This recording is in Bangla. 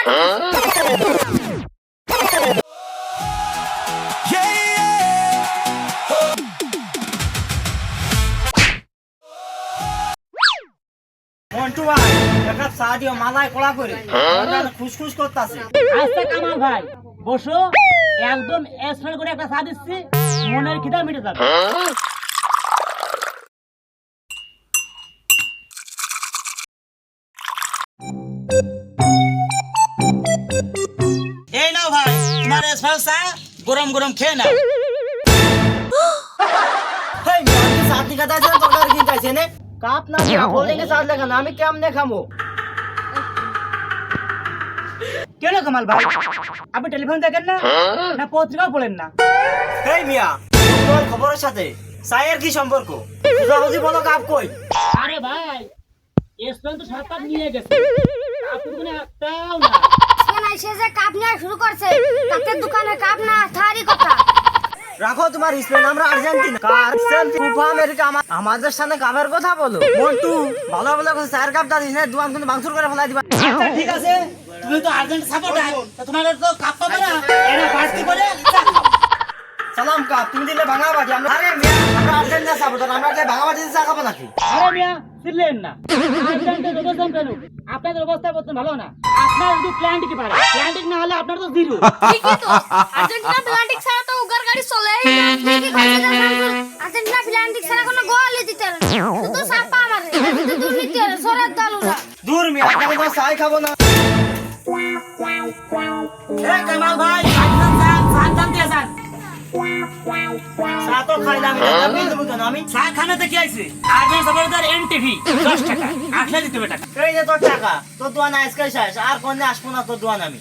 মন্টু ভাই একটা চা দিও মালায় কড়া করে খুশখুশ করতেছে। আচ্ছা কামাল ভাই বসো, একদম স্পেশাল করে একটা চা দিচ্ছি, মনের খিদা মিটে যাবে। এই নাও ভাই তোমার স্পেশাল চা, গরম গরম খেয়ে নাও। হেই আমি চাটনি কাটা আছে তরকারি কিনতে আছে নে কাপ না বলে কে চাট লাগা না আমি কেমনে খামো? কেন কামাল ভাই আপনি টেলিফোন দেখেন না, না পত্রিকাও পড়েন না? হেই মিয়া তোমার খবরের সাথে চায়ের কি সম্পর্ক? বুঝাবুঝি বলো কাপ কই? আরে ভাই স্পেশাল তো 7 কাপ নিয়ে গেছে, আপনি কোনো একটাও না। কেন এসে যে কাপ নেওয়া শুরু করছে, কাপের দোকানে কাপ না থারি কথা। রাখো তোমার স্পেন, আমরা আর্জেন্টিনা কার সেম ফুফা আমেরিকা আমাদের সামনে কাপের কথা বলো। মন্টু ভালো ভালো করে চায়ের কাপ দাদিস না দোকান কিন্তু ভাঙচুর করে ফেলাই দিবা। আচ্ছা ঠিক আছে, তুমি তো আর্জেন্ট সাপোর্টার, তো তোমার তো কাপ পাবে না, এরা বাড়তি করে চা খাও। সালাম কাপ তুমি দিলে ভাঙা বাজি। আমরা আরে মিয়া আমরা আর্জেন্টিনা সাপোর্টার, আমরা কি ভাঙা বাজি চা খাবো নাকি? আরে মিয়া চিনলেন না, আর্জেন্টিনার অবস্থান কেন? আপনাদের অবস্থা করতে ভালো না, আপনার শুধু প্ল্যান্টিক পারে, প্ল্যান্টিক না হলে আপনার তো জিরো। ঠিকই তো, আর্জেন্টিনা প্লান্টিক ছাড়া তো উগার গাড়ি চলেই না। ঠিকই কথা আর্জেন্টিনা প্লান্টিক ছাড়া কোনো গোলই দিতে পারে না, শুধু সাপা মারে, শুধু দুর্নীতি করে সরার দলুরা। দূর মিয়া আপনাকে তো চাই খাবো না। এ কামাল ভাই সান দিয়ে যান। চা তো খাইলাম আমি দেবো কেন? আমি চা খানাতে কি আইছে? আর্জেন্ট সাপোর্টার এনটিভি 10 টাকা, আসলে দিতে হবে টাকা। এই যে তোর টাকা তোর দোয়ান আজকাল শেষ, আর কোনে আসবো না তোর দোয়ান আমি।